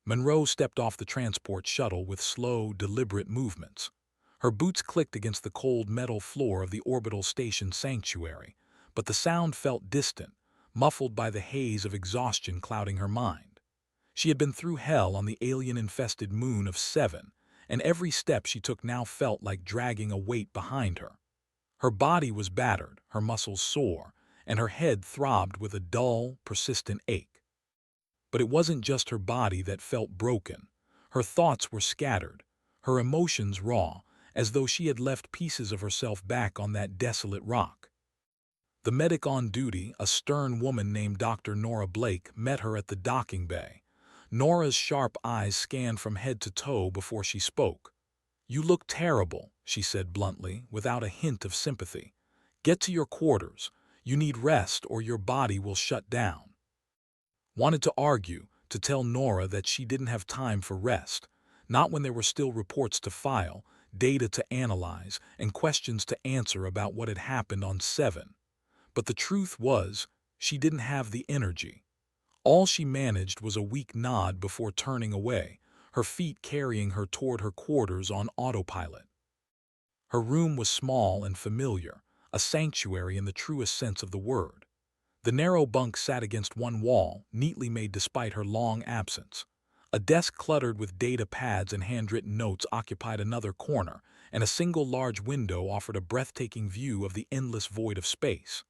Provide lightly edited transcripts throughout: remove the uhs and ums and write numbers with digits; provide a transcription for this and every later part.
Monroe stepped off the transport shuttle with slow, deliberate movements. Her boots clicked against the cold metal floor of the orbital station sanctuary, but the sound felt distant, muffled by the haze of exhaustion clouding her mind. She had been through hell on the alien-infested moon of Seven, and every step she took now felt like dragging a weight behind her. Her body was battered, her muscles sore, and her head throbbed with a dull, persistent ache. But it wasn't just her body that felt broken. Her thoughts were scattered, her emotions raw, as though she had left pieces of herself back on that desolate rock. The medic on duty, a stern woman named Dr. Nora Blake, met her at the docking bay. Nora's sharp eyes scanned from head to toe before she spoke. "You look terrible," she said bluntly, without a hint of sympathy. "Get to your quarters. You need rest or your body will shut down." Wanted to argue, to tell Nora that she didn't have time for rest, not when there were still reports to file, data to analyze, and questions to answer about what had happened on Seven. But the truth was, she didn't have the energy. All she managed was a weak nod before turning away, her feet carrying her toward her quarters on autopilot. Her room was small and familiar, a sanctuary in the truest sense of the word. The narrow bunk sat against one wall, neatly made despite her long absence. A desk cluttered with data pads and handwritten notes occupied another corner, and a single large window offered a breathtaking view of the endless void of space.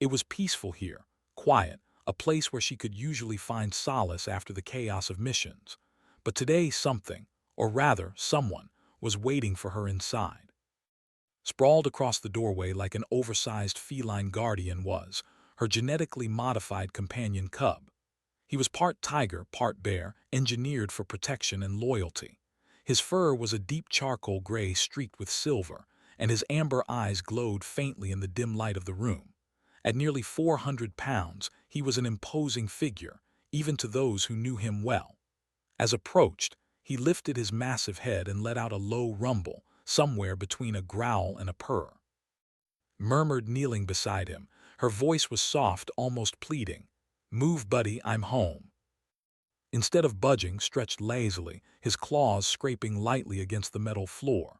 It was peaceful here, quiet, a place where she could usually find solace after the chaos of missions. But today something, or rather someone, was waiting for her inside. Sprawled across the doorway like an oversized feline guardian was her genetically modified companion cub. He was part tiger, part bear, engineered for protection and loyalty. His fur was a deep charcoal gray streaked with silver, and his amber eyes glowed faintly in the dim light of the room. At nearly 400 pounds, he was an imposing figure, even to those who knew him well. As approached, he lifted his massive head and let out a low rumble, somewhere between a growl and a purr. Murmured kneeling beside him, her voice was soft, almost pleading. "Move, buddy, I'm home." Instead of budging, stretched lazily, his claws scraping lightly against the metal floor.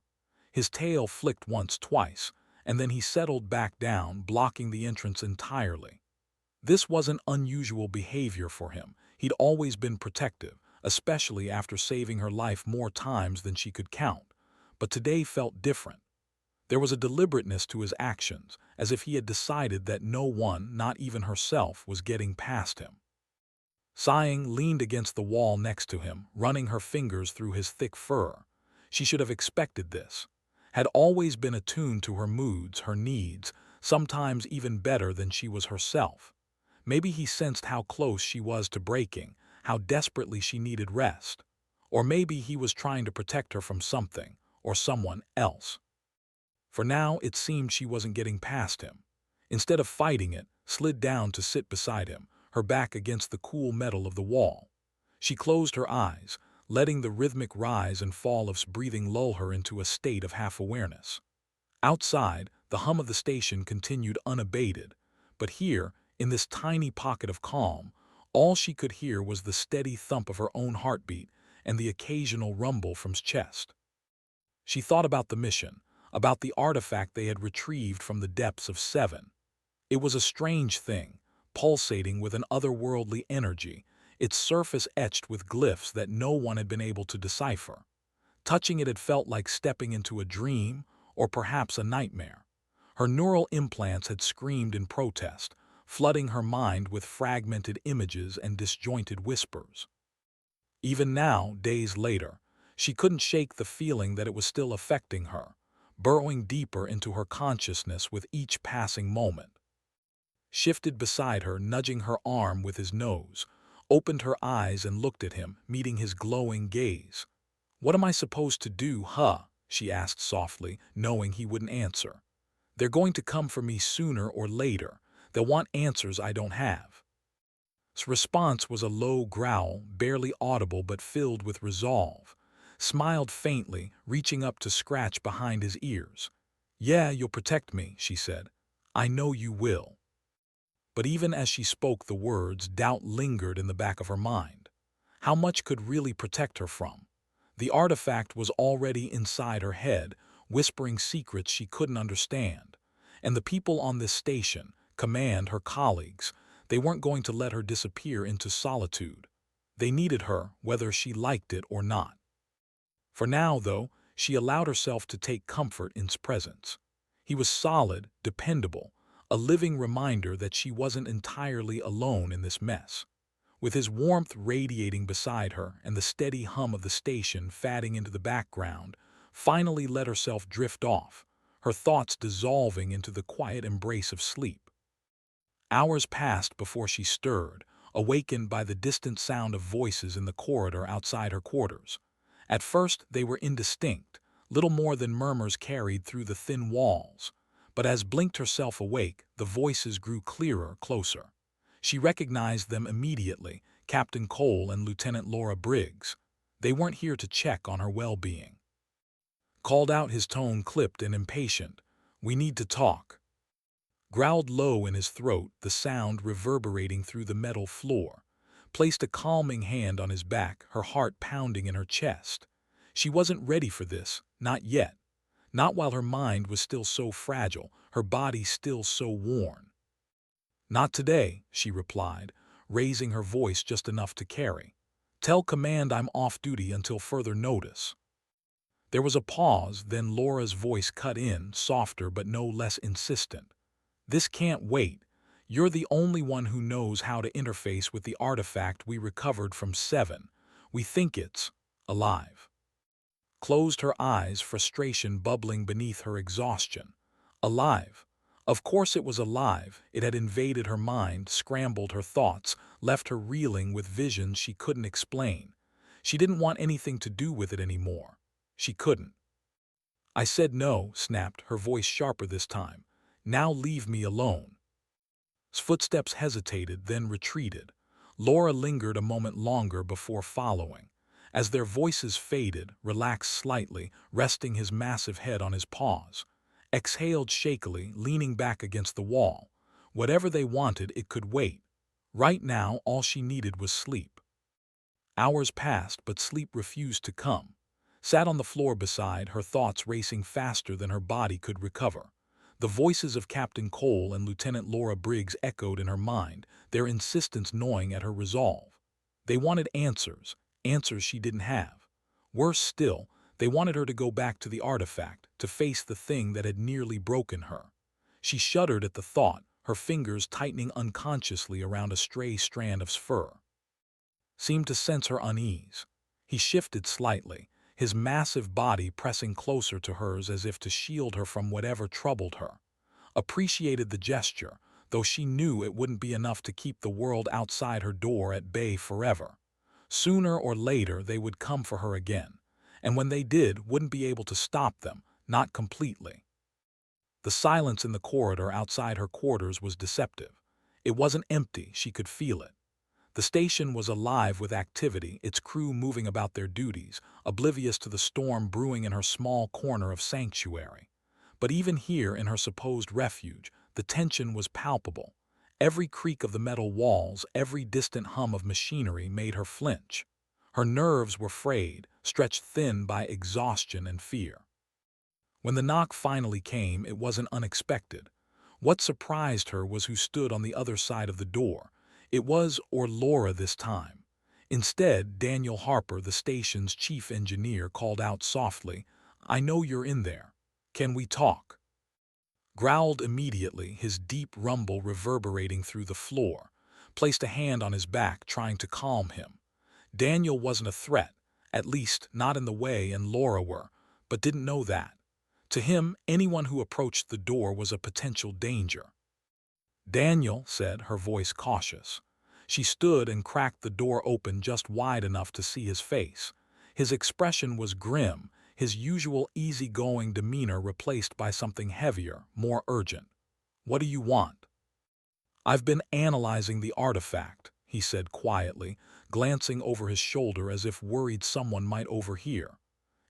His tail flicked once, twice, and then he settled back down, blocking the entrance entirely. This wasn't unusual behavior for him. He'd always been protective, especially after saving her life more times than she could count. But today felt different. There was a deliberateness to his actions, as if he had decided that no one, not even herself, was getting past him. Sighing, leaned against the wall next to him, running her fingers through his thick fur. She should have expected this. Had always been attuned to her moods, her needs, sometimes even better than she was herself. Maybe he sensed how close she was to breaking, how desperately she needed rest. Or maybe he was trying to protect her from something, or someone else. For now, it seemed she wasn't getting past him. Instead of fighting it, slid down to sit beside him, her back against the cool metal of the wall. She closed her eyes, letting the rhythmic rise and fall of breathing lull her into a state of half-awareness. Outside, the hum of the station continued unabated, but here, in this tiny pocket of calm, all she could hear was the steady thump of her own heartbeat and the occasional rumble from his chest. She thought about the mission, about the artifact they had retrieved from the depths of Seven. It was a strange thing, pulsating with an otherworldly energy, its surface etched with glyphs that no one had been able to decipher. Touching it had felt like stepping into a dream, or perhaps a nightmare. Her neural implants had screamed in protest, flooding her mind with fragmented images and disjointed whispers. Even now, days later, she couldn't shake the feeling that it was still affecting her, burrowing deeper into her consciousness with each passing moment. Shifted beside her, nudging her arm with his nose, opened her eyes and looked at him, meeting his glowing gaze. "What am I supposed to do, huh?" she asked softly, knowing he wouldn't answer. "They're going to come for me sooner or later. They'll want answers I don't have." His response was a low growl, barely audible but filled with resolve. Smiled faintly, reaching up to scratch behind his ears. "Yeah, you'll protect me," she said. "I know you will." But even as she spoke the words, doubt lingered in the back of her mind. How much could really protect her from? The artifact was already inside her head, whispering secrets she couldn't understand. And the people on this station, Command, her colleagues, they weren't going to let her disappear into solitude. They needed her, whether she liked it or not. For now, though, she allowed herself to take comfort in his presence. He was solid, dependable, a living reminder that she wasn't entirely alone in this mess. With his warmth radiating beside her and the steady hum of the station fading into the background, finally let herself drift off, her thoughts dissolving into the quiet embrace of sleep. Hours passed before she stirred, awakened by the distant sound of voices in the corridor outside her quarters. At first they were indistinct, little more than murmurs carried through the thin walls. But as blinked herself awake, the voices grew clearer, closer. She recognized them immediately, Captain Cole and Lieutenant Laura Briggs. They weren't here to check on her well-being. Called out, his tone clipped and impatient. "We need to talk." Growled low in his throat, the sound reverberating through the metal floor. Placed a calming hand on his back, her heart pounding in her chest. She wasn't ready for this, not yet. Not while her mind was still so fragile, her body still so worn. "Not today," she replied, raising her voice just enough to carry. "Tell Command I'm off duty until further notice." There was a pause, then Laura's voice cut in, softer but no less insistent. "This can't wait. You're the only one who knows how to interface with the artifact we recovered from Seven. We think it's alive." Closed her eyes, frustration bubbling beneath her exhaustion. Alive. Of course it was alive. It had invaded her mind, scrambled her thoughts, left her reeling with visions she couldn't explain. She didn't want anything to do with it anymore. She couldn't. "I said no," snapped, her voice sharper this time. "Now leave me alone." His footsteps hesitated, then retreated. Laura lingered a moment longer before following. As their voices faded, relaxed slightly, resting his massive head on his paws. Exhaled shakily, leaning back against the wall. Whatever they wanted, it could wait. Right now, all she needed was sleep. Hours passed, but sleep refused to come. Sat on the floor beside, her thoughts racing faster than her body could recover. The voices of Captain Cole and Lieutenant Laura Briggs echoed in her mind, their insistence gnawing at her resolve. They wanted answers, answers she didn't have. Worse still, they wanted her to go back to the artifact, to face the thing that had nearly broken her. She shuddered at the thought, her fingers tightening unconsciously around a stray strand of fur. Seemed to sense her unease. He shifted slightly, his massive body pressing closer to hers as if to shield her from whatever troubled her. Appreciated the gesture, though she knew it wouldn't be enough to keep the world outside her door at bay forever. Sooner or later they would come for her again, and when they did, wouldn't be able to stop them, not completely. The silence in the corridor outside her quarters was deceptive. It wasn't empty, she could feel it. The station was alive with activity, its crew moving about their duties, oblivious to the storm brewing in her small corner of SignHFY. But even here in her supposed refuge, the tension was palpable. Every creak of the metal walls, every distant hum of machinery made her flinch. Her nerves were frayed, stretched thin by exhaustion and fear. When the knock finally came, it wasn't unexpected. What surprised her was who stood on the other side of the door. It was Laura this time. Instead, Daniel Harper, the station's chief engineer, called out softly, "I know you're in there. Can we talk?" Growled immediately, his deep rumble reverberating through the floor. Placed a hand on his back, trying to calm him. Daniel wasn't a threat, at least not in the way and Laura were, but didn't know that. To him, anyone who approached the door was a potential danger. "Daniel," said, her voice cautious. She stood and cracked the door open just wide enough to see his face. His expression was grim, his usual easygoing demeanor replaced by something heavier, more urgent. "What do you want?" "I've been analyzing the artifact," he said quietly, glancing over his shoulder as if worried someone might overhear.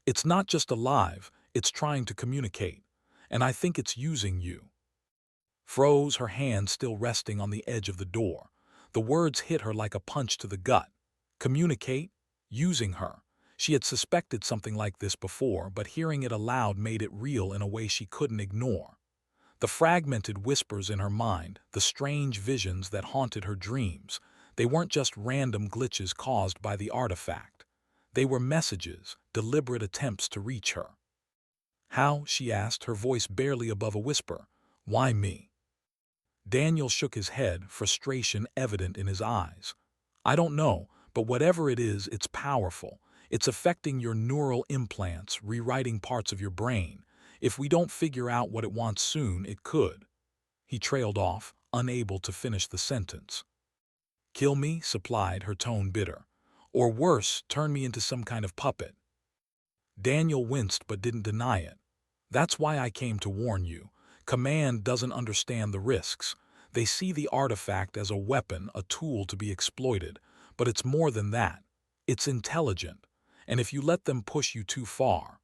"It's not just alive, it's trying to communicate, and I think it's using you." Froze, her hand still resting on the edge of the door. The words hit her like a punch to the gut. Communicate? Using her. She had suspected something like this before, but hearing it aloud made it real in a way she couldn't ignore. The fragmented whispers in her mind, the strange visions that haunted her dreams, they weren't just random glitches caused by the artifact. They were messages, deliberate attempts to reach her. How? She asked, her voice barely above a whisper. Why me? Daniel shook his head, frustration evident in his eyes. I don't know, but whatever it is, it's powerful. It's affecting your neural implants, rewriting parts of your brain. If we don't figure out what it wants soon, it could. He trailed off, unable to finish the sentence. Kill me, supplied, her tone bitter. Or worse, turn me into some kind of puppet. Daniel winced but didn't deny it. That's why I came to warn you. Command doesn't understand the risks. They see the artifact as a weapon, a tool to be exploited. But it's more than that. It's intelligent. And if you let them push you too far,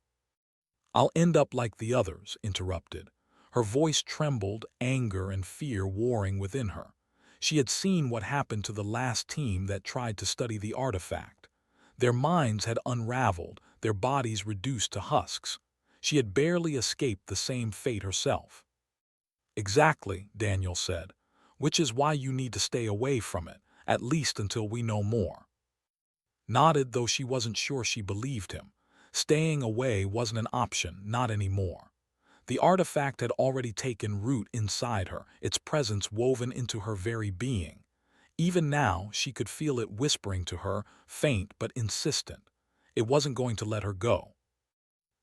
I'll end up like the others, interrupted. Her voice trembled, anger and fear warring within her. She had seen what happened to the last team that tried to study the artifact. Their minds had unraveled, their bodies reduced to husks. She had barely escaped the same fate herself. Exactly, Daniel said, which is why you need to stay away from it, at least until we know more. Nodded, though she wasn't sure she believed him. Staying away wasn't an option, not anymore. The artifact had already taken root inside her, its presence woven into her very being. Even now, she could feel it whispering to her, faint but insistent. It wasn't going to let her go.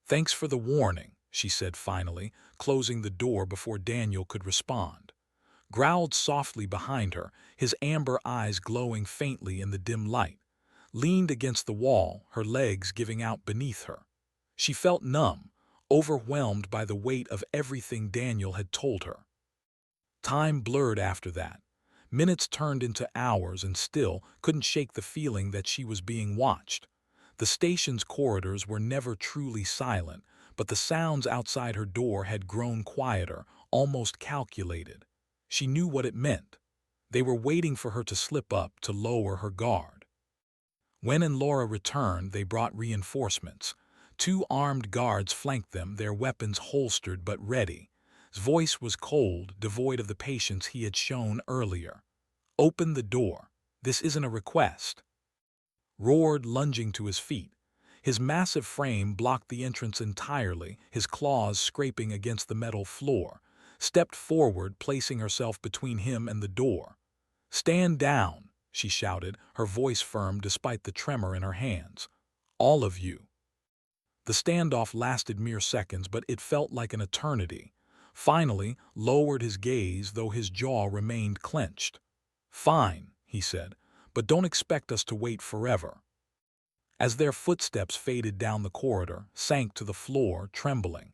Thanks for the warning, she said finally, closing the door before Daniel could respond. Growled softly behind her, his amber eyes glowing faintly in the dim light. Leaned against the wall, her legs giving out beneath her. She felt numb, overwhelmed by the weight of everything Daniel had told her. Time blurred after that. Minutes turned into hours and still couldn't shake the feeling that she was being watched. The station's corridors were never truly silent, but the sounds outside her door had grown quieter, almost calculated. She knew what it meant. They were waiting for her to slip up, to lower her guard. When and Laura returned, they brought reinforcements. 2 armed guards flanked them, their weapons holstered but ready. His voice was cold, devoid of the patience he had shown earlier. Open the door. This isn't a request. Roared, lunging to his feet. His massive frame blocked the entrance entirely, his claws scraping against the metal floor. Stepped forward, placing herself between him and the door. Stand down, she shouted, her voice firm despite the tremor in her hands. All of you. The standoff lasted mere seconds, but it felt like an eternity. Finally, lowered his gaze, though his jaw remained clenched. Fine, he said, but don't expect us to wait forever. As their footsteps faded down the corridor, sank to the floor, trembling.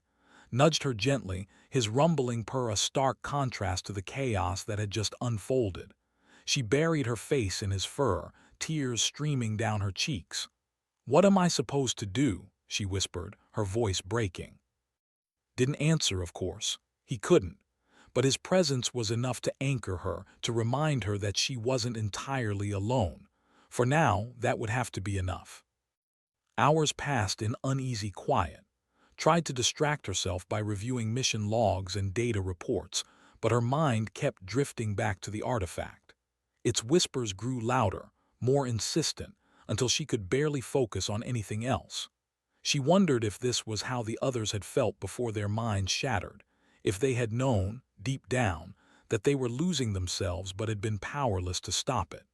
Nudged her gently, his rumbling purr a stark contrast to the chaos that had just unfolded. She buried her face in his fur, tears streaming down her cheeks. What am I supposed to do? She whispered, her voice breaking. Didn't answer, of course. He couldn't. But his presence was enough to anchor her, to remind her that she wasn't entirely alone. For now, that would have to be enough. Hours passed in uneasy quiet. Tried to distract herself by reviewing mission logs and data reports, but her mind kept drifting back to the artifact. Its whispers grew louder, more insistent, until she could barely focus on anything else. She wondered if this was how the others had felt before their minds shattered, if they had known, deep down, that they were losing themselves but had been powerless to stop it.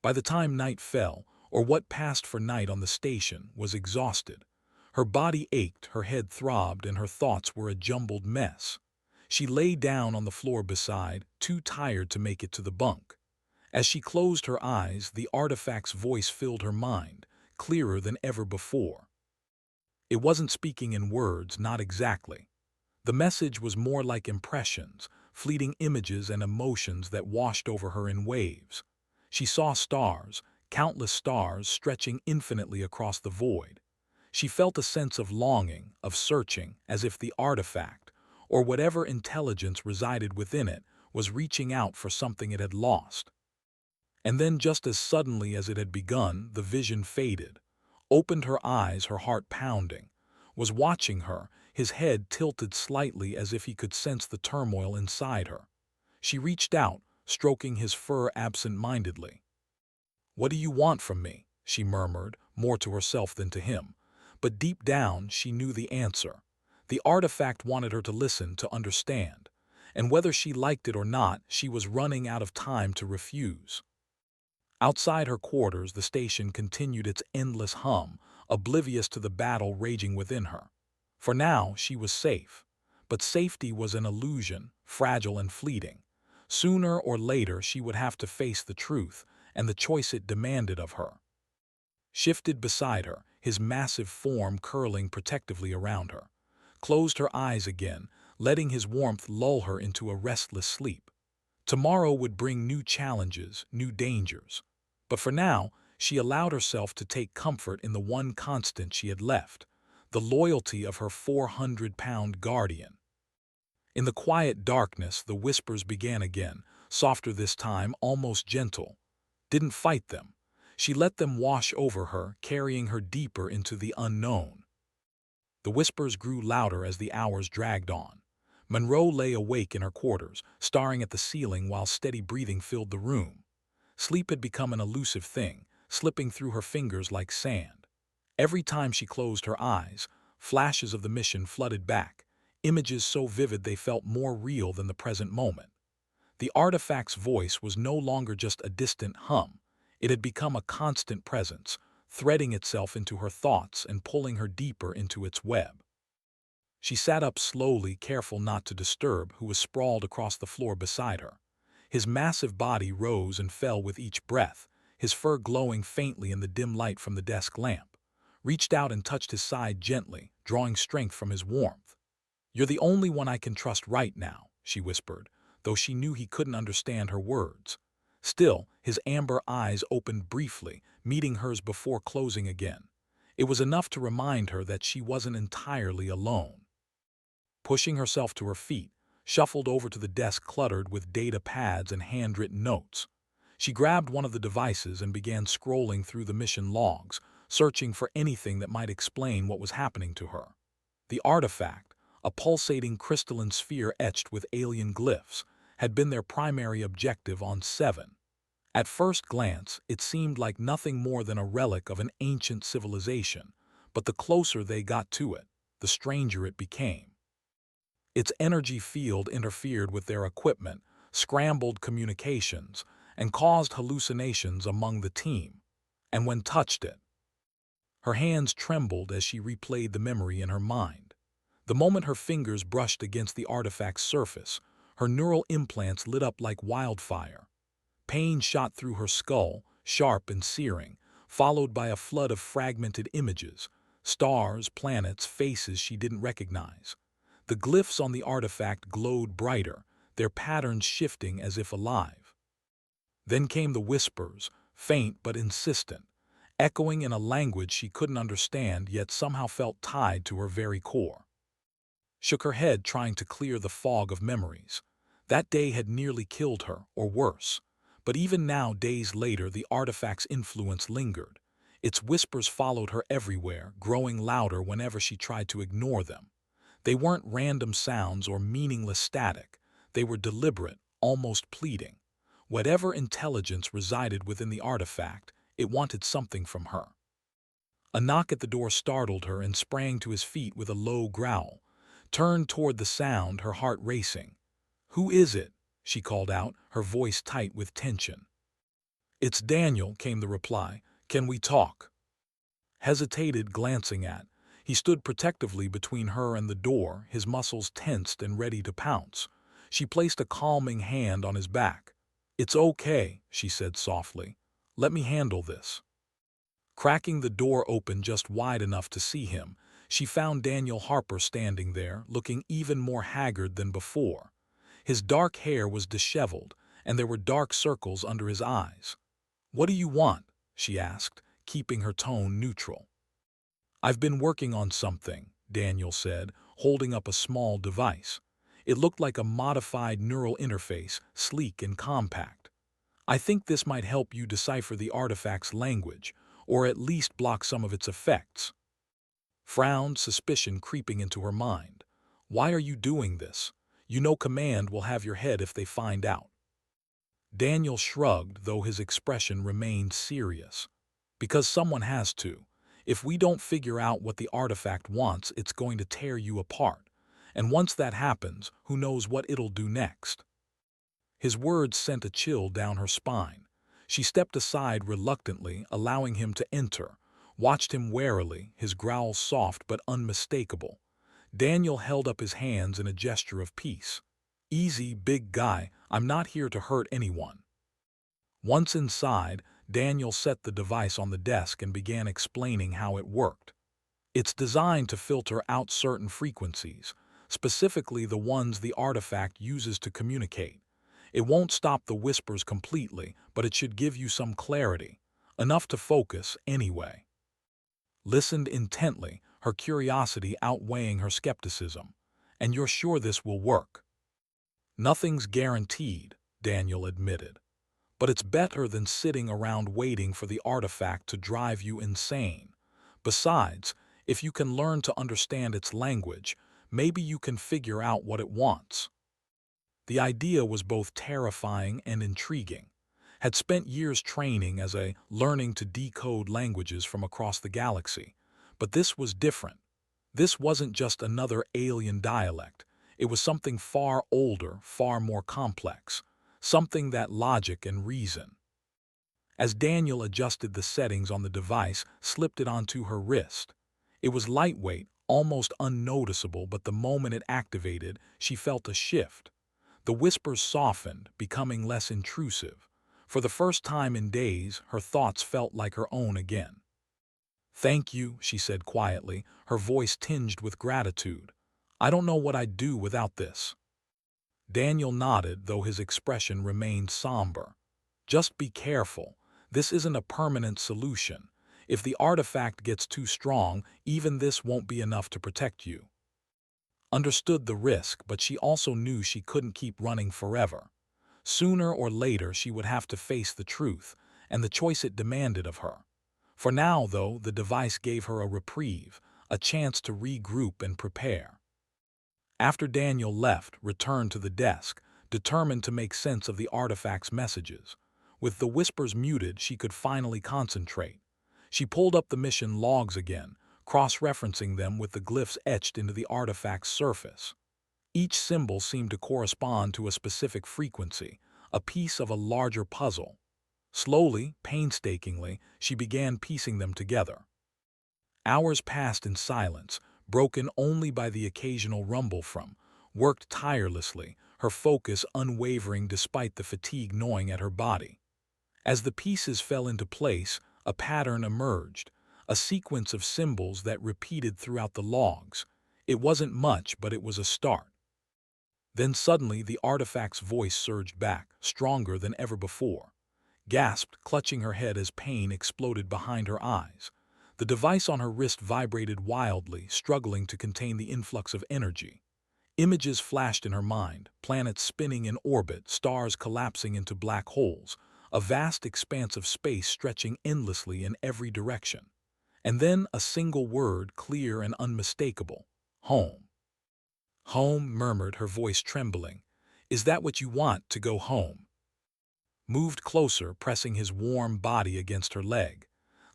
By the time night fell, or what passed for night on the station, was exhausted. Her body ached, her head throbbed, and her thoughts were a jumbled mess. She lay down on the floor beside, too tired to make it to the bunk. As she closed her eyes, the artifact's voice filled her mind, clearer than ever before. It wasn't speaking in words, not exactly. The message was more like impressions, fleeting images and emotions that washed over her in waves. She saw stars, countless stars stretching infinitely across the void. She felt a sense of longing, of searching, as if the artifact, or whatever intelligence resided within it, was reaching out for something it had lost. And then just as suddenly as it had begun, the vision faded. Opened her eyes, her heart pounding. Was watching her, his head tilted slightly as if he could sense the turmoil inside her. She reached out, stroking his fur absent-mindedly. "What do you want from me?" she murmured, more to herself than to him. But deep down, she knew the answer. The artifact wanted her to listen, to understand. And whether she liked it or not, she was running out of time to refuse. Outside her quarters, the station continued its endless hum, oblivious to the battle raging within her. For now, she was safe. But safety was an illusion, fragile and fleeting. Sooner or later, she would have to face the truth, and the choice it demanded of her. Shifted beside her, his massive form curling protectively around her. Closed her eyes again, letting his warmth lull her into a restless sleep. Tomorrow would bring new challenges, new dangers. But for now, she allowed herself to take comfort in the one constant she had left, the loyalty of her 400-pound guardian. In the quiet darkness, the whispers began again, softer this time, almost gentle. Didn't fight them. She let them wash over her, carrying her deeper into the unknown. The whispers grew louder as the hours dragged on. Monroe lay awake in her quarters, staring at the ceiling while steady breathing filled the room. Sleep had become an elusive thing, slipping through her fingers like sand. Every time she closed her eyes, flashes of the mission flooded back, images so vivid they felt more real than the present moment. The artifact's voice was no longer just a distant hum. It had become a constant presence, threading itself into her thoughts and pulling her deeper into its web. She sat up slowly, careful not to disturb who was sprawled across the floor beside her. His massive body rose and fell with each breath, his fur glowing faintly in the dim light from the desk lamp. Reached out and touched his side gently, drawing strength from his warmth. "You're the only one I can trust right now," she whispered, though she knew he couldn't understand her words. Still, his amber eyes opened briefly, meeting hers before closing again. It was enough to remind her that she wasn't entirely alone. Pushing herself to her feet, shuffled over to the desk cluttered with data pads and handwritten notes. She grabbed one of the devices and began scrolling through the mission logs, searching for anything that might explain what was happening to her. The artifact, a pulsating crystalline sphere etched with alien glyphs, had been their primary objective on 7. At first glance, it seemed like nothing more than a relic of an ancient civilization, but the closer they got to it, the stranger it became. Its energy field interfered with their equipment, scrambled communications, and caused hallucinations among the team. And when touched it, her hands trembled as she replayed the memory in her mind. The moment her fingers brushed against the artifact's surface, her neural implants lit up like wildfire. Pain shot through her skull, sharp and searing, followed by a flood of fragmented images, stars, planets, faces she didn't recognize. The glyphs on the artifact glowed brighter, their patterns shifting as if alive. Then came the whispers, faint but insistent, echoing in a language she couldn't understand yet somehow felt tied to her very core. Shook her head trying to clear the fog of memories. That day had nearly killed her, or worse. But even now, days later, the artifact's influence lingered. Its whispers followed her everywhere, growing louder whenever she tried to ignore them. They weren't random sounds or meaningless static. They were deliberate, almost pleading. Whatever intelligence resided within the artifact, it wanted something from her. A knock at the door startled her and sprang to his feet with a low growl. Turned toward the sound, her heart racing. "Who is it?" she called out, her voice tight with tension. "It's Daniel," came the reply. "Can we talk?" Hesitated, glancing at. He stood protectively between her and the door, his muscles tensed and ready to pounce. She placed a calming hand on his back. "It's okay," she said softly. "Let me handle this." Cracking the door open just wide enough to see him, she found Daniel Harper standing there, looking even more haggard than before. His dark hair was disheveled, and there were dark circles under his eyes. "What do you want?" she asked, keeping her tone neutral. "I've been working on something," Daniel said, holding up a small device. It looked like a modified neural interface, sleek and compact. I think this might help you decipher the artifact's language, or at least block some of its effects. Frowned, suspicion creeping into her mind. Why are you doing this? You know command will have your head if they find out. Daniel shrugged, though his expression remained serious. Because someone has to. If we don't figure out what the artifact wants, it's going to tear you apart. And once that happens, who knows what it'll do next? His words sent a chill down her spine. She stepped aside reluctantly, allowing him to enter, watched him warily, his growls soft but unmistakable. Daniel held up his hands in a gesture of peace. Easy, big guy, I'm not here to hurt anyone. Once inside, Daniel set the device on the desk and began explaining how it worked. It's designed to filter out certain frequencies, specifically the ones the artifact uses to communicate. It won't stop the whispers completely, but it should give you some clarity, enough to focus anyway. Listened intently, her curiosity outweighing her skepticism. And you're sure this will work? Nothing's guaranteed, Daniel admitted. But it's better than sitting around waiting for the artifact to drive you insane. Besides, if you can learn to understand its language, maybe you can figure out what it wants. The idea was both terrifying and intriguing. Had spent years training as a learning to decode languages from across the galaxy. But this was different. This wasn't just another alien dialect. It was something far older, far more complex. Something that logic and reason. As Daniel adjusted the settings on the device, slipped it onto her wrist. It was lightweight, almost unnoticeable, but the moment it activated, she felt a shift. The whispers softened, becoming less intrusive. For the first time in days, her thoughts felt like her own again. Thank you, she said quietly, her voice tinged with gratitude. I don't know what I'd do without this. Daniel nodded, though his expression remained somber. Just be careful. This isn't a permanent solution. If the artifact gets too strong, even this won't be enough to protect you. Understood the risk, but she also knew she couldn't keep running forever. Sooner or later she would have to face the truth, and the choice it demanded of her. For now, though, the device gave her a reprieve, a chance to regroup and prepare. After Daniel left, returned to the desk, determined to make sense of the artifact's messages. With the whispers muted, she could finally concentrate. She pulled up the mission logs again, cross-referencing them with the glyphs etched into the artifact's surface. Each symbol seemed to correspond to a specific frequency, a piece of a larger puzzle. Slowly, painstakingly, she began piecing them together. Hours passed in silence, broken only by the occasional rumble from, worked tirelessly, her focus unwavering despite the fatigue gnawing at her body. As the pieces fell into place, a pattern emerged, a sequence of symbols that repeated throughout the logs. It wasn't much, but it was a start. Then suddenly the artifact's voice surged back, stronger than ever before. Gasped, clutching her head as pain exploded behind her eyes. The device on her wrist vibrated wildly, struggling to contain the influx of energy. Images flashed in her mind, planets spinning in orbit, stars collapsing into black holes, a vast expanse of space stretching endlessly in every direction. And then a single word, clear and unmistakable: home. Home, murmured, her voice trembling. Is that what you want, to go home? Moved closer, pressing his warm body against her leg.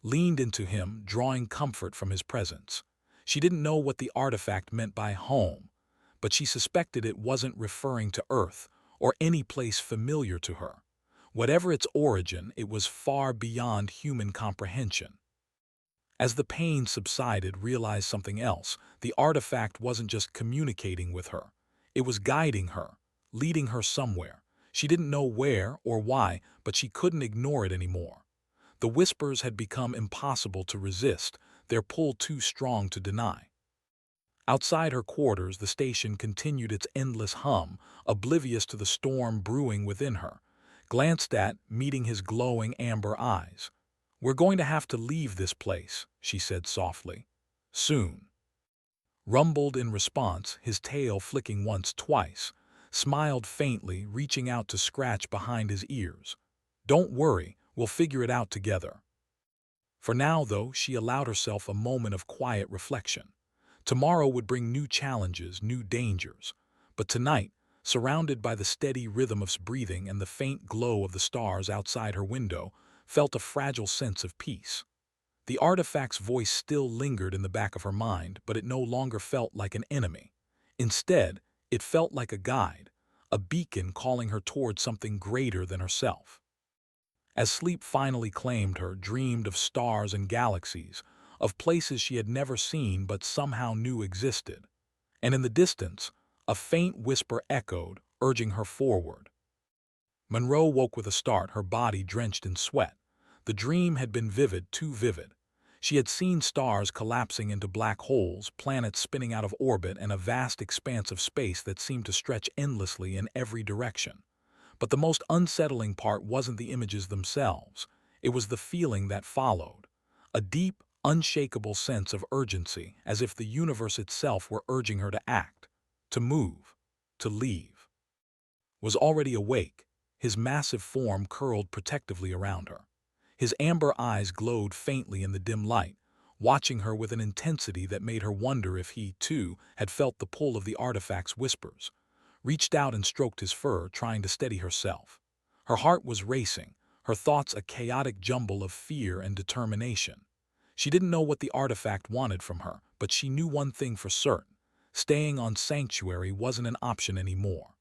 Leaned into him, drawing comfort from his presence. She didn't know what the artifact meant by home, but she suspected it wasn't referring to Earth or any place familiar to her. Whatever its origin, it was far beyond human comprehension. As the pain subsided, realized something else. The artifact wasn't just communicating with her. It was guiding her, leading her somewhere. She didn't know where or why, but she couldn't ignore it anymore. The whispers had become impossible to resist, their pull too strong to deny. Outside her quarters, the station continued its endless hum, oblivious to the storm brewing within her. Glanced at, meeting his glowing amber eyes. We're going to have to leave this place, she said softly. Soon. Rumbled in response, his tail flicking once, twice. Smiled faintly, reaching out to scratch behind his ears. "Don't worry, we'll figure it out together." For now, though, she allowed herself a moment of quiet reflection. Tomorrow would bring new challenges, new dangers. But tonight, surrounded by the steady rhythm of breathing and the faint glow of the stars outside her window, felt a fragile sense of peace. The artifact's voice still lingered in the back of her mind, but it no longer felt like an enemy. Instead, it felt like a guide, a beacon calling her toward something greater than herself. As sleep finally claimed her, dreamed of stars and galaxies, of places she had never seen but somehow knew existed. And in the distance, a faint whisper echoed, urging her forward. Monroe woke with a start, her body drenched in sweat. The dream had been vivid, too vivid. She had seen stars collapsing into black holes, planets spinning out of orbit, and a vast expanse of space that seemed to stretch endlessly in every direction. But the most unsettling part wasn't the images themselves. It was the feeling that followed. A deep, unshakable sense of urgency, as if the universe itself were urging her to act, to move, to leave. Was already awake, his massive form curled protectively around her. His amber eyes glowed faintly in the dim light, watching her with an intensity that made her wonder if he, too, had felt the pull of the artifact's whispers. Reached out and stroked his fur, trying to steady herself. Her heart was racing, her thoughts a chaotic jumble of fear and determination. She didn't know what the artifact wanted from her, but she knew one thing for certain. Staying on SignHFY wasn't an option anymore.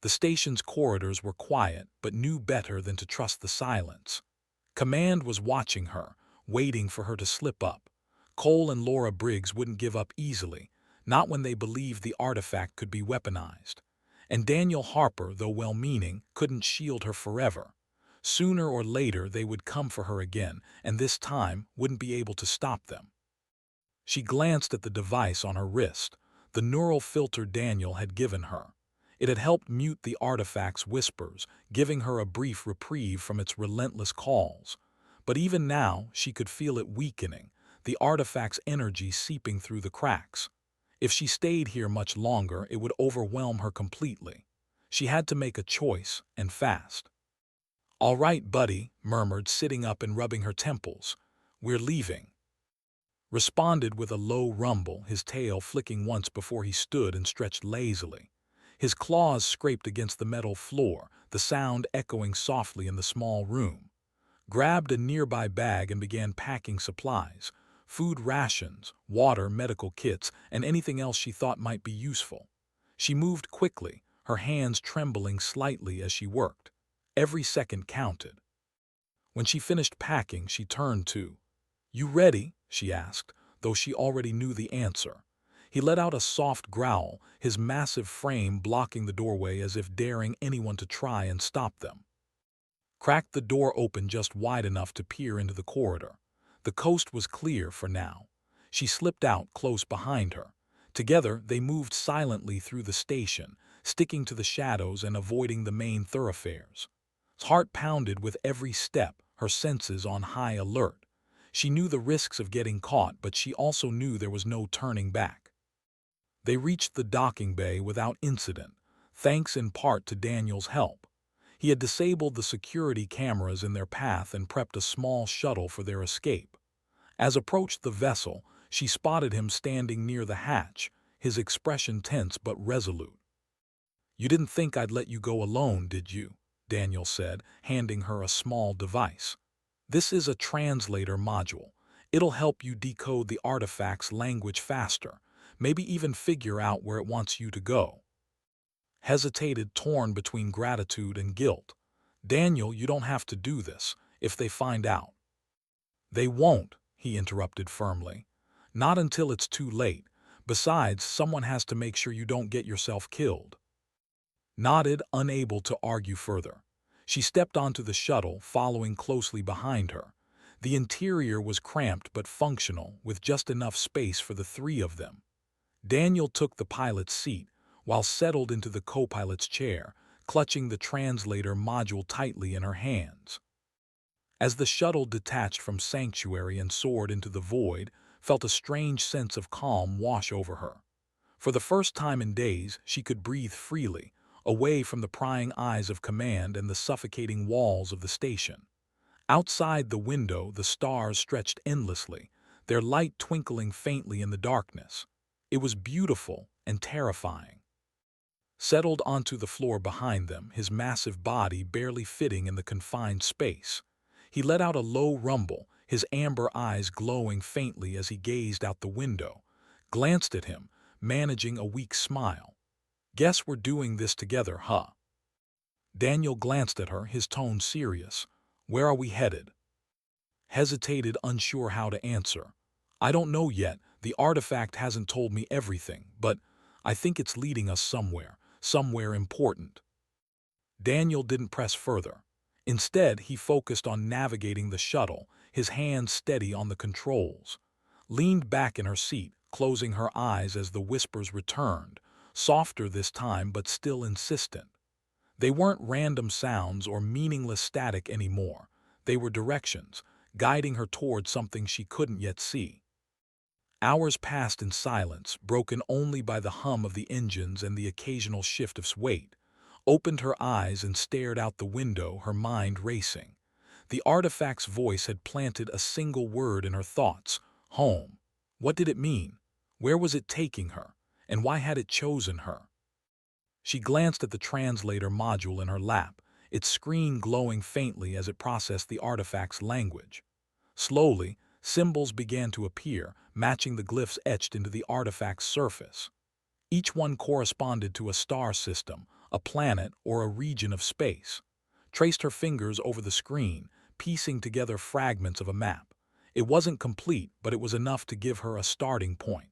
The station's corridors were quiet, but knew better than to trust the silence. Command was watching her, waiting for her to slip up. Cole and Laura Briggs wouldn't give up easily, not when they believed the artifact could be weaponized. And Daniel Harper, though well-meaning, couldn't shield her forever. Sooner or later they would come for her again, and this time wouldn't be able to stop them. She glanced at the device on her wrist, the neural filter Daniel had given her. It had helped mute the artifact's whispers, giving her a brief reprieve from its relentless calls. But even now, she could feel it weakening, the artifact's energy seeping through the cracks. If she stayed here much longer, it would overwhelm her completely. She had to make a choice, and fast. "All right, buddy," murmured, sitting up and rubbing her temples. "We're leaving." Responded with a low rumble, his tail flicking once before he stood and stretched lazily. His claws scraped against the metal floor, the sound echoing softly in the small room. Grabbed a nearby bag and began packing supplies, food rations, water, medical kits, and anything else she thought might be useful. She moved quickly, her hands trembling slightly as she worked. Every second counted. When she finished packing, she turned to, "You ready?" she asked, though she already knew the answer. He let out a soft growl, his massive frame blocking the doorway as if daring anyone to try and stop them. Cracked the door open just wide enough to peer into the corridor. The coast was clear for now. She slipped out close behind her. Together, they moved silently through the station, sticking to the shadows and avoiding the main thoroughfares. His heart pounded with every step, her senses on high alert. She knew the risks of getting caught, but she also knew there was no turning back. They reached the docking bay without incident, thanks in part to Daniel's help. He had disabled the security cameras in their path and prepped a small shuttle for their escape. As approached the vessel, she spotted him standing near the hatch, his expression tense but resolute. "You didn't think I'd let you go alone, did you?" Daniel said, handing her a small device. "This is a translator module. It'll help you decode the artifact's language faster, maybe even figure out where it wants you to go." Hesitated, torn between gratitude and guilt. "Daniel, you don't have to do this, if they find out." "They won't," he interrupted firmly. "Not until it's too late. Besides, someone has to make sure you don't get yourself killed." Nodded, unable to argue further. She stepped onto the shuttle, following closely behind her. The interior was cramped but functional, with just enough space for the three of them. Daniel took the pilot's seat, while settled into the co-pilot's chair, clutching the translator module tightly in her hands. As the shuttle detached from SignHFY and soared into the void, felt a strange sense of calm wash over her. For the first time in days, she could breathe freely, away from the prying eyes of command and the suffocating walls of the station. Outside the window, the stars stretched endlessly, their light twinkling faintly in the darkness. It was beautiful and terrifying. Settled onto the floor behind them, his massive body barely fitting in the confined space, he let out a low rumble, his amber eyes glowing faintly as he gazed out the window, glanced at him, managing a weak smile. "Guess we're doing this together, huh?" Daniel glanced at her, his tone serious. "Where are we headed?" Hesitated, unsure how to answer. "I don't know yet. The artifact hasn't told me everything, but I think it's leading us somewhere important." Daniel didn't press further. Instead, he focused on navigating the shuttle, his hands steady on the controls. Leaned back in her seat, closing her eyes as the whispers returned, softer this time but still insistent. They weren't random sounds or meaningless static anymore. They were directions, guiding her toward something she couldn't yet see. Hours passed in silence, broken only by the hum of the engines and the occasional shift of weight. Opened her eyes and stared out the window, her mind racing. The artifact's voice had planted a single word in her thoughts: home. What did it mean? Where was it taking her? And why had it chosen her? She glanced at the translator module in her lap, its screen glowing faintly as it processed the artifact's language. Slowly, symbols began to appear, matching the glyphs etched into the artifact's surface. Each one corresponded to a star system, a planet, or a region of space. Traced her fingers over the screen, piecing together fragments of a map. It wasn't complete, but it was enough to give her a starting point.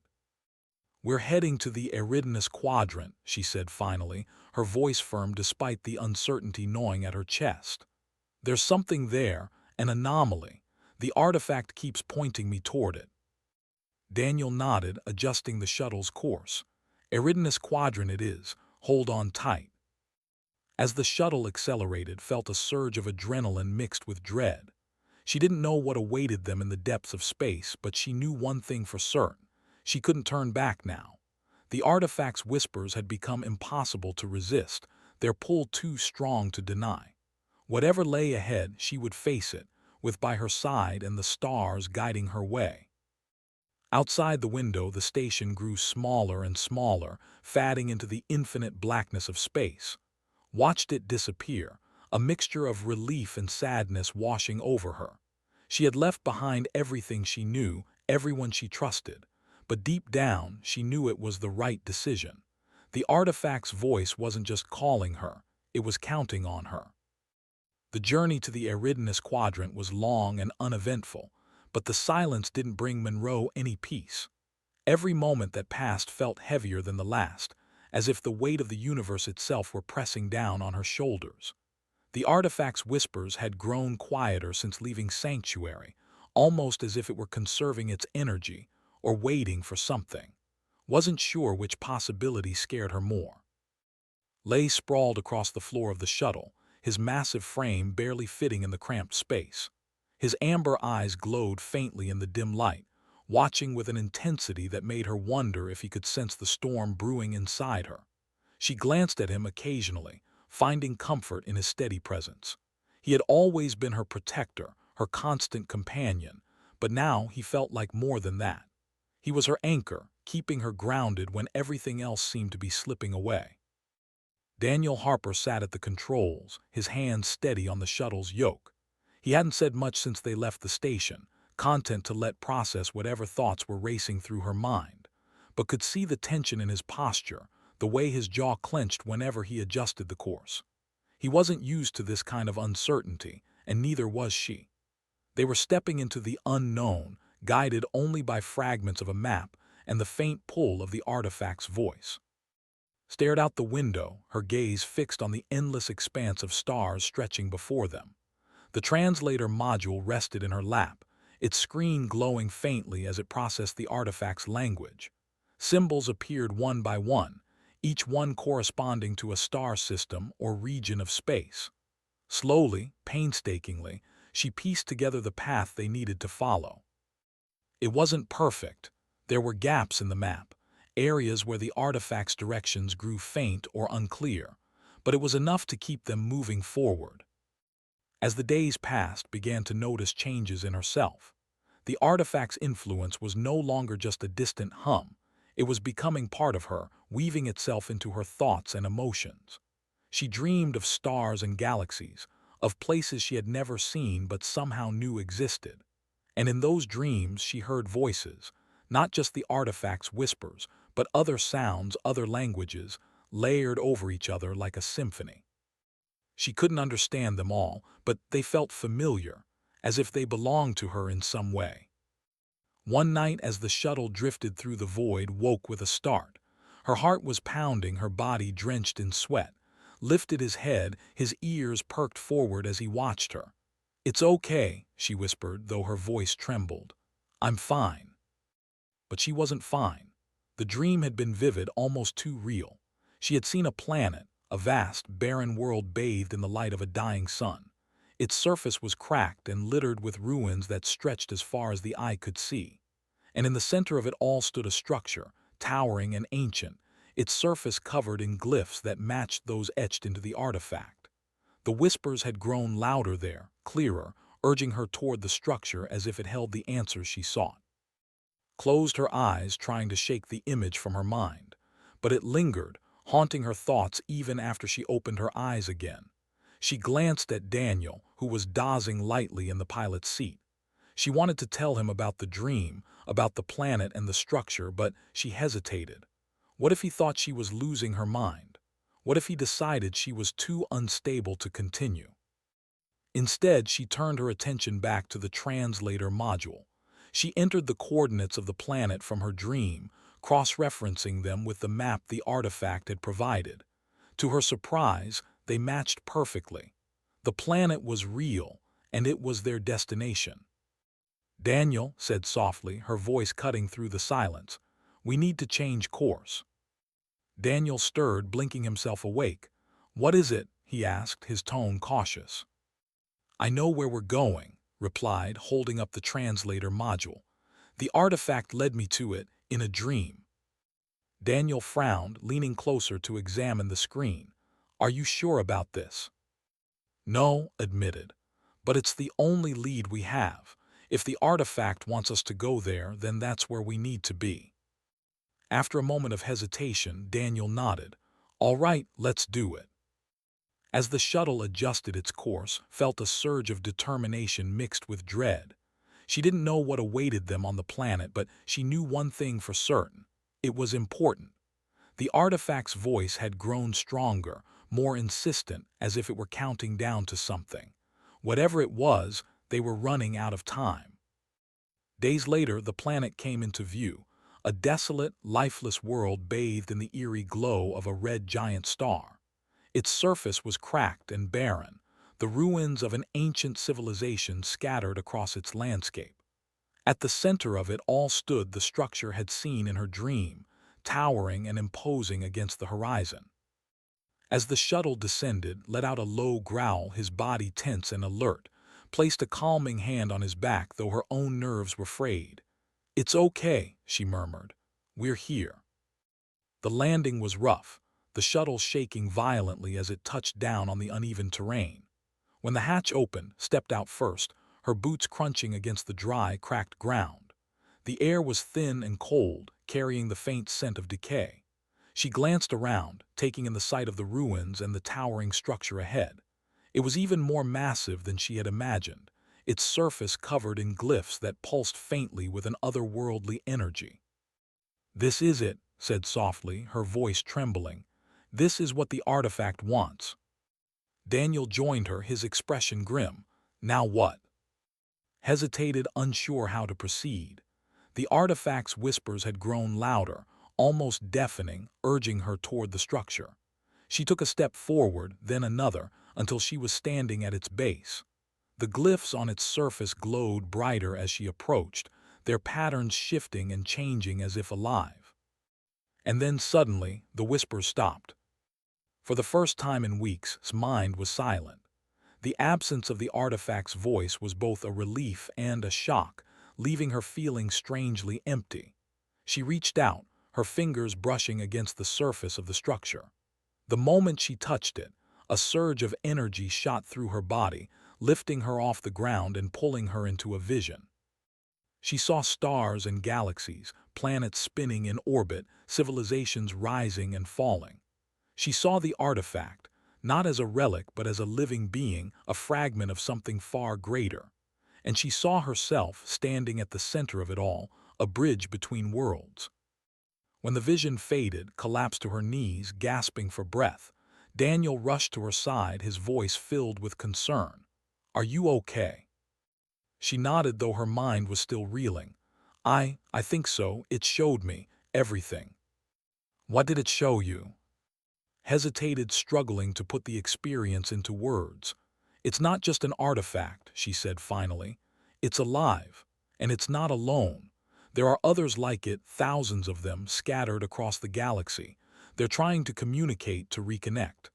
"We're heading to the Eridanus Quadrant," she said finally, her voice firm despite the uncertainty gnawing at her chest. "There's something there, an anomaly. The artifact keeps pointing me toward it." Daniel nodded, adjusting the shuttle's course. "Eridanus Quadrant it is. Hold on tight." As the shuttle accelerated, felt a surge of adrenaline mixed with dread. She didn't know what awaited them in the depths of space, but she knew one thing for certain. She couldn't turn back now. The artifact's whispers had become impossible to resist, their pull too strong to deny. Whatever lay ahead, she would face it, with by her side and the stars guiding her way. Outside the window, the station grew smaller and smaller, fading into the infinite blackness of space. Watched it disappear, a mixture of relief and sadness washing over her. She had left behind everything she knew, everyone she trusted, but deep down she knew it was the right decision. The artifact's voice wasn't just calling her, it was counting on her. The journey to the Eridanus Quadrant was long and uneventful, but the silence didn't bring Monroe any peace. Every moment that passed felt heavier than the last, as if the weight of the universe itself were pressing down on her shoulders. The artifact's whispers had grown quieter since leaving SignHFY, almost as if it were conserving its energy or waiting for something. Wasn't sure which possibility scared her more. Lay sprawled across the floor of the shuttle, his massive frame barely fitting in the cramped space. His amber eyes glowed faintly in the dim light, watching with an intensity that made her wonder if he could sense the storm brewing inside her. She glanced at him occasionally, finding comfort in his steady presence. He had always been her protector, her constant companion, but now he felt like more than that. He was her anchor, keeping her grounded when everything else seemed to be slipping away. Daniel Harper sat at the controls, his hands steady on the shuttle's yoke. He hadn't said much since they left the station, content to let process whatever thoughts were racing through her mind, but could see the tension in his posture, the way his jaw clenched whenever he adjusted the course. He wasn't used to this kind of uncertainty, and neither was she. They were stepping into the unknown, guided only by fragments of a map and the faint pull of the artifact's voice. Stared out the window, her gaze fixed on the endless expanse of stars stretching before them. The translator module rested in her lap, its screen glowing faintly as it processed the artifact's language. Symbols appeared one by one, each one corresponding to a star system or region of space. Slowly, painstakingly, she pieced together the path they needed to follow. It wasn't perfect. There were gaps in the map, areas where the artifact's directions grew faint or unclear, but it was enough to keep them moving forward. As the days passed, began to notice changes in herself. The artifact's influence was no longer just a distant hum. It was becoming part of her, weaving itself into her thoughts and emotions. She dreamed of stars and galaxies, of places she had never seen but somehow knew existed. And in those dreams she heard voices, not just the artifact's whispers, but other sounds, other languages, layered over each other like a symphony. She couldn't understand them all, but they felt familiar, as if they belonged to her in some way. One night, as the shuttle drifted through the void, woke with a start. Her heart was pounding, her body drenched in sweat. Lifted his head, his ears perked forward as he watched her. "It's okay," she whispered, though her voice trembled. "I'm fine." But she wasn't fine. The dream had been vivid, almost too real. She had seen a planet, a vast, barren world bathed in the light of a dying sun. Its surface was cracked and littered with ruins that stretched as far as the eye could see. And in the center of it all stood a structure, towering and ancient, its surface covered in glyphs that matched those etched into the artifact. The whispers had grown louder there, clearer, urging her toward the structure as if it held the answers she sought. Closed her eyes, trying to shake the image from her mind. But it lingered, haunting her thoughts even after she opened her eyes again. She glanced at Daniel, who was dozing lightly in the pilot's seat. She wanted to tell him about the dream, about the planet and the structure, but she hesitated. What if he thought she was losing her mind? What if he decided she was too unstable to continue? Instead, she turned her attention back to the translator module. She entered the coordinates of the planet from her dream, cross-referencing them with the map the artifact had provided. To her surprise, they matched perfectly. The planet was real, and it was their destination. "Daniel," said softly, her voice cutting through the silence, "we need to change course." Daniel stirred, blinking himself awake. "What is it?" he asked, his tone cautious. "I know where we're going," replied, holding up the translator module. "The artifact led me to it in a dream." Daniel frowned, leaning closer to examine the screen. "Are you sure about this?" "No," admitted. "But it's the only lead we have. If the artifact wants us to go there, then that's where we need to be." After a moment of hesitation, Daniel nodded. "All right, let's do it." As the shuttle adjusted its course, felt a surge of determination mixed with dread. She didn't know what awaited them on the planet, but she knew one thing for certain. It was important. The artifact's voice had grown stronger, more insistent, as if it were counting down to something. Whatever it was, they were running out of time. Days later, the planet came into view, a desolate, lifeless world bathed in the eerie glow of a red giant star. Its surface was cracked and barren, the ruins of an ancient civilization scattered across its landscape. At the center of it all stood the structure had seen in her dream, towering and imposing against the horizon. As the shuttle descended, let out a low growl, his body tense and alert, placed a calming hand on his back, though her own nerves were frayed. "It's okay," she murmured. "We're here." The landing was rough, the shuttle shaking violently as it touched down on the uneven terrain. When the hatch opened, stepped out first, her boots crunching against the dry, cracked ground. The air was thin and cold, carrying the faint scent of decay. She glanced around, taking in the sight of the ruins and the towering structure ahead. It was even more massive than she had imagined, its surface covered in glyphs that pulsed faintly with an otherworldly energy. "This is it," said softly, her voice trembling. "This is what the artifact wants." Daniel joined her, his expression grim. "Now what?" Hesitated, unsure how to proceed. The artifact's whispers had grown louder, almost deafening, urging her toward the structure. She took a step forward, then another, until she was standing at its base. The glyphs on its surface glowed brighter as she approached, their patterns shifting and changing as if alive. And then suddenly, the whispers stopped. For the first time in weeks, his mind was silent. The absence of the artifact's voice was both a relief and a shock, leaving her feeling strangely empty. She reached out, her fingers brushing against the surface of the structure. The moment she touched it, A surge of energy shot through her body, lifting her off the ground and pulling her into a vision. She saw stars and galaxies, planets spinning in orbit, civilizations rising and falling. She saw the artifact, not as a relic but as a living being, a fragment of something far greater. And she saw herself standing at the center of it all, a bridge between worlds. When the vision faded, collapsed to her knees, gasping for breath, Daniel rushed to her side, his voice filled with concern. "Are you okay?" She nodded, though her mind was still reeling. I think so. It showed me everything." "What did it show you?" Hesitated, struggling to put the experience into words. "It's not just an artifact," she said finally. "It's alive, and it's not alone. There are others like it, thousands of them, scattered across the galaxy. They're trying to communicate, to reconnect."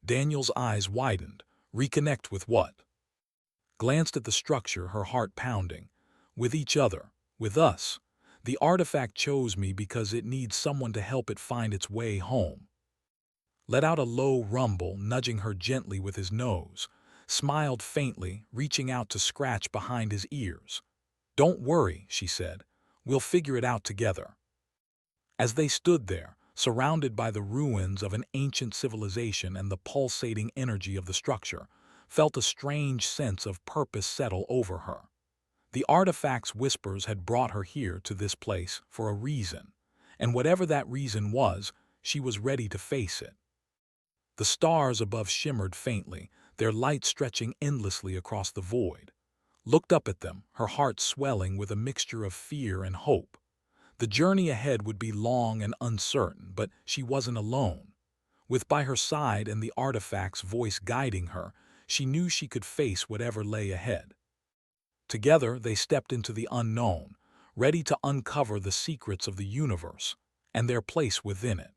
Daniel's eyes widened. "Reconnect with what?" Glanced at the structure, her heart pounding. "With each other. With us. The artifact chose me because it needs someone to help it find its way home." Let out a low rumble, nudging her gently with his nose. Smiled faintly, reaching out to scratch behind his ears. "Don't worry," she said. "We'll figure it out together." As they stood there, surrounded by the ruins of an ancient civilization and the pulsating energy of the structure, felt a strange sense of purpose settle over her. The artifact's whispers had brought her here, to this place, for a reason, and whatever that reason was, she was ready to face it. The stars above shimmered faintly, their light stretching endlessly across the void. Looked up at them, her heart swelling with a mixture of fear and hope. The journey ahead would be long and uncertain, but she wasn't alone. With by her side and the artifact's voice guiding her, she knew she could face whatever lay ahead. Together they stepped into the unknown, ready to uncover the secrets of the universe and their place within it.